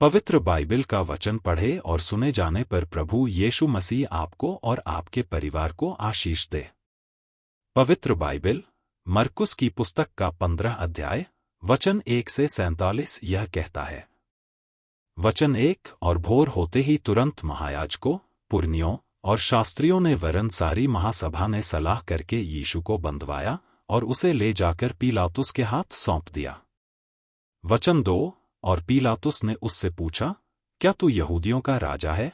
पवित्र बाइबल का वचन पढ़े और सुने जाने पर प्रभु यीशु मसीह आपको और आपके परिवार को आशीष दे। पवित्र बाइबल मरकुस की पुस्तक का 15 अध्याय वचन 1 से 47 यह कहता है। वचन 1 और भोर होते ही तुरंत महायाजकों, पुरनियों और शास्त्रियों ने वरन सारी महासभा ने सलाह करके यीशु को बंधवाया और उसे ले जाकर पीलातुस के हाथ सौंप दिया। वचन 2 और पीलातुस ने उससे पूछा, क्या तू यहूदियों का राजा है?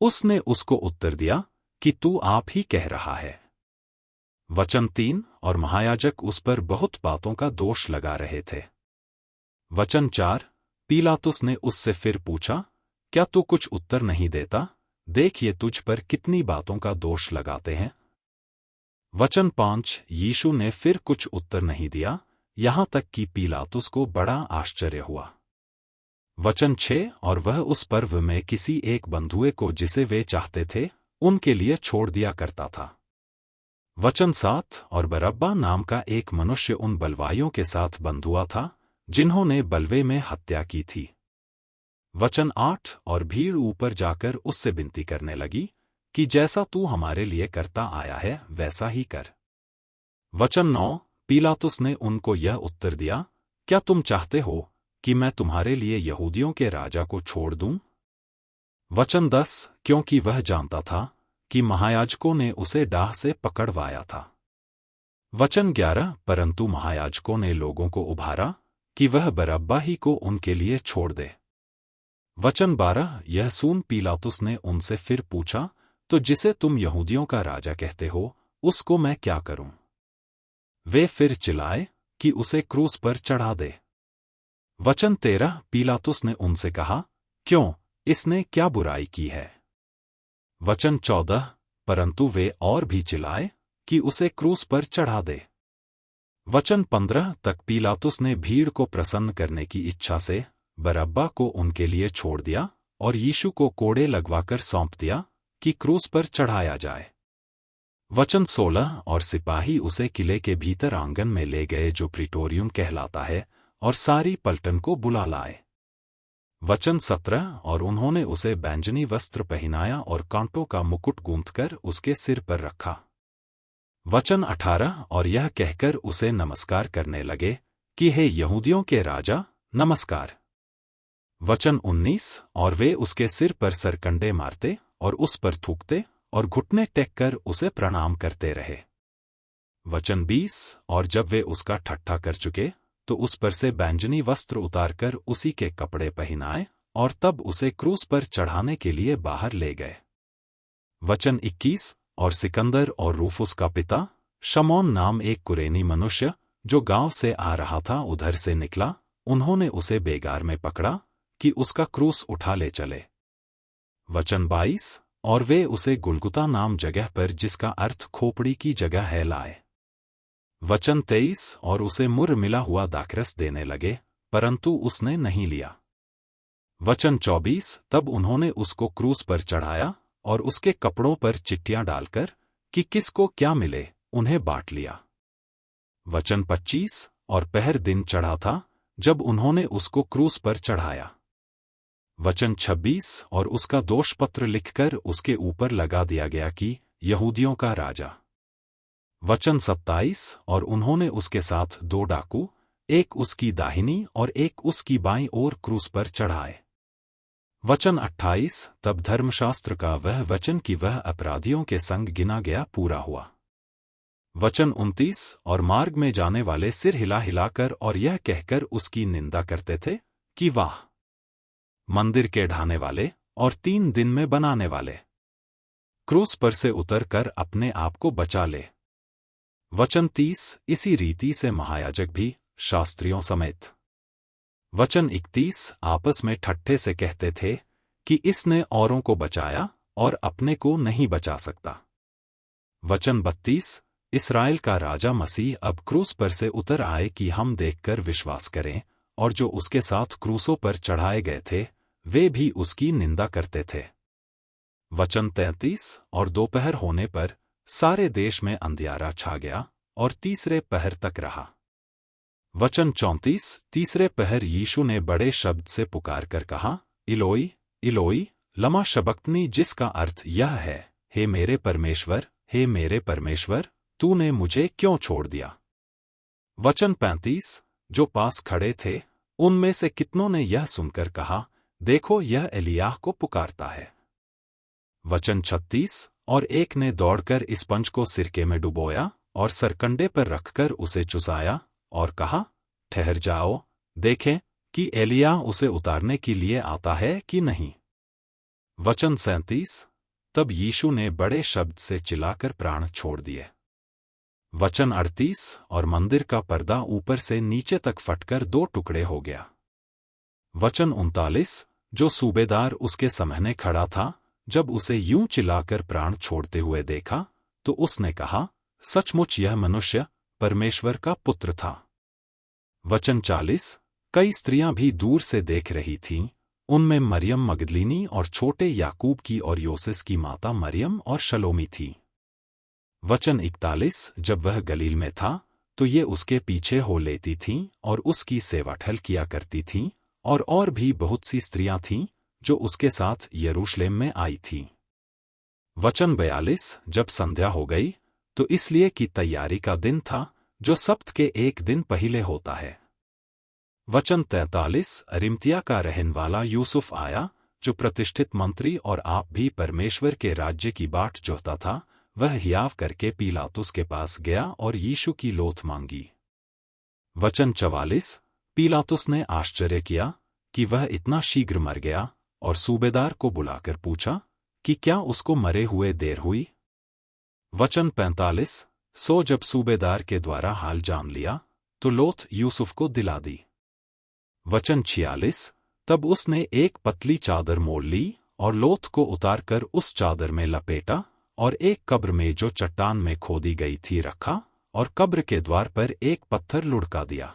उसने उसको उत्तर दिया कि तू आप ही कह रहा है। वचन 3 और महायाजक उस पर बहुत बातों का दोष लगा रहे थे। वचन 4 पीलातुस ने उससे फिर पूछा, क्या तू कुछ उत्तर नहीं देता? देख ये तुझ पर कितनी बातों का दोष लगाते हैं। वचन 5 यीशु ने फिर कुछ उत्तर नहीं दिया, यहां तक कि पीलातुस को बड़ा आश्चर्य हुआ। वचन 6 और वह उस पर्व में किसी एक बंधुए को जिसे वे चाहते थे उनके लिए छोड़ दिया करता था। वचन 7 और बरअब्बा नाम का एक मनुष्य उन बलवाइयों के साथ बंधुआ था जिन्होंने बलवे में हत्या की थी। वचन 8 और भीड़ ऊपर जाकर उससे विनती करने लगी कि जैसा तू हमारे लिए करता आया है वैसा ही कर। वचन 9 पीलातुस ने उनको यह उत्तर दिया, क्या तुम चाहते हो कि मैं तुम्हारे लिए यहूदियों के राजा को छोड़ दूं? वचन 10 क्योंकि वह जानता था कि महायाजकों ने उसे डाह से पकड़वाया था। वचन 11 परंतु महायाजकों ने लोगों को उभारा कि वह बरअब्बा ही को उनके लिए छोड़ दे। वचन 12 यह सुन पीलातुस ने उनसे फिर पूछा, तो जिसे तुम यहूदियों का राजा कहते हो उसको मैं क्या करूं? वे फिर चिल्लाए कि उसे क्रूस पर चढ़ा दे। वचन 13 पीलातुस ने उनसे कहा, क्यों, इसने क्या बुराई की है? वचन 14 परंतु वे और भी चिल्लाए कि उसे क्रूस पर चढ़ा दे। वचन 15 तक पीलातुस ने भीड़ को प्रसन्न करने की इच्छा से बरअब्बा को उनके लिए छोड़ दिया और यीशु को कोड़े लगवाकर सौंप दिया कि क्रूस पर चढ़ाया जाए। वचन 16 और सिपाही उसे किले के भीतर आंगन में ले गए जो प्रीटोरियम कहलाता है और सारी पलटन को बुला लाए। वचन 17 और उन्होंने उसे बैंजनी वस्त्र पहनाया और कांटों का मुकुट गूंथकर उसके सिर पर रखा। वचन 18 और यह कहकर उसे नमस्कार करने लगे कि हे यहूदियों के राजा, नमस्कार। वचन 19 और वे उसके सिर पर सरकंडे मारते और उस पर थूकते और घुटने टेककर उसे प्रणाम करते रहे। वचन 20 और जब वे उसका ठट्ठा कर चुके तो उस पर से बैंजनी वस्त्र उतारकर उसी के कपड़े पहनाए और तब उसे क्रूस पर चढ़ाने के लिए बाहर ले गए। वचन 21 और सिकंदर और रूफुस का पिता शमौन नाम एक कुरेनी मनुष्य जो गांव से आ रहा था उधर से निकला, उन्होंने उसे बेगार में पकड़ा कि उसका क्रूस उठा ले चले। वचन 22 और वे उसे गुलगुता नाम जगह पर जिसका अर्थ खोपड़ी की जगह है लाए। वचन 23 और उसे मुर्र मिला हुआ दाखरस देने लगे, परंतु उसने नहीं लिया। वचन 24 तब उन्होंने उसको क्रूस पर चढ़ाया और उसके कपड़ों पर चिट्ठियां डालकर कि किसको क्या मिले उन्हें बांट लिया। वचन 25 और पहर दिन चढ़ा था जब उन्होंने उसको क्रूस पर चढ़ाया। वचन 26 और उसका दोष पत्र लिखकर उसके ऊपर लगा दिया गया कि यहूदियों का राजा। वचन 27 और उन्होंने उसके साथ 2 डाकू, एक उसकी दाहिनी और एक उसकी बाईं ओर क्रूस पर चढ़ाए। वचन 28 तब धर्मशास्त्र का वह वचन कि वह अपराधियों के संग गिना गया पूरा हुआ। वचन 29 और मार्ग में जाने वाले सिर हिला हिलाकर और यह कहकर उसकी निंदा करते थे कि वाह, मंदिर के ढाने वाले और 3 दिन में बनाने वाले, क्रूस पर से उतर कर अपने आप को बचा ले। वचन 30 इसी रीति से महायाजक भी शास्त्रियों समेत। वचन 31 आपस में ठट्ठे से कहते थे कि इसने औरों को बचाया और अपने को नहीं बचा सकता। वचन 32 इस्राएल का राजा मसीह अब क्रूस पर से उतर आए कि हम देखकर विश्वास करें, और जो उसके साथ क्रूसों पर चढ़ाए गए थे वे भी उसकी निंदा करते थे। वचन 33 और दोपहर होने पर सारे देश में अंधियारा छा गया और तीसरे पहर तक रहा। वचन 34। तीसरे पहर यीशु ने बड़े शब्द से पुकार कर कहा, इलोई इलोई लमा शबक्तनी, जिसका अर्थ यह है, हे मेरे परमेश्वर, हे मेरे परमेश्वर, तूने मुझे क्यों छोड़ दिया। वचन 35। जो पास खड़े थे उनमें से कितनों ने यह सुनकर कहा, देखो यह एलियाह को पुकारता है। वचन 36। और एक ने दौड़कर इस पंच को सिरके में डुबोया और सरकंडे पर रखकर उसे चुसाया और कहा, ठहर जाओ, देखें कि एलियाह उसे उतारने के लिए आता है कि नहीं। वचन 37। तब यीशु ने बड़े शब्द से चिल्लाकर प्राण छोड़ दिए। वचन 38। और मंदिर का पर्दा ऊपर से नीचे तक फटकर 2 टुकड़े हो गया। वचन 39। जो सूबेदार उसके सामने खड़ा था, जब उसे यूं चिल्लाकर प्राण छोड़ते हुए देखा, तो उसने कहा, सचमुच यह मनुष्य परमेश्वर का पुत्र था। वचन 40। कई स्त्रियां भी दूर से देख रही थीं, उनमें मरियम मगदलीनी और छोटे याकूब की और योसेस की माता मरियम और शलोमी थी। वचन 41। जब वह गलील में था तो ये उसके पीछे हो लेती थीं और उसकी सेवा टहल किया करती थीं, और भी बहुत सी स्त्रियां थीं जो उसके साथ यरूशलेम में आई थीं। वचन 42। जब संध्या हो गई तो इसलिए कि तैयारी का दिन था, जो सप्त के एक दिन पहले होता है। वचन 43। अरिमतिया का रहने वाला यूसुफ आया, जो प्रतिष्ठित मंत्री और आप भी परमेश्वर के राज्य की बाट जोहता था, वह हियाव करके पीलातुस के पास गया और यीशु की लोथ मांगी। वचन 44। पीलातुस ने आश्चर्य किया कि वह इतना शीघ्र मर गया, और सूबेदार को बुलाकर पूछा कि क्या उसको मरे हुए देर हुई। वचन 45। सो जब सूबेदार के द्वारा हाल जान लिया तो लोथ यूसुफ को दिला दी। वचन 46। तब उसने एक पतली चादर मोड़ ली और लोथ को उतारकर उस चादर में लपेटा और एक कब्र में जो चट्टान में खोदी गई थी रखा, और कब्र के द्वार पर एक पत्थर लुढ़का दिया।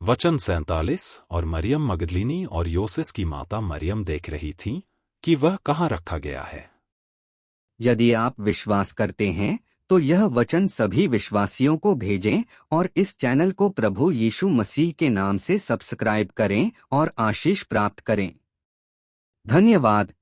वचन 47। और मरियम मगदलीनी और योसेस की माता मरियम देख रही थीं कि वह कहाँ रखा गया है। यदि आप विश्वास करते हैं तो यह वचन सभी विश्वासियों को भेजें और इस चैनल को प्रभु यीशु मसीह के नाम से सब्सक्राइब करें और आशीष प्राप्त करें। धन्यवाद।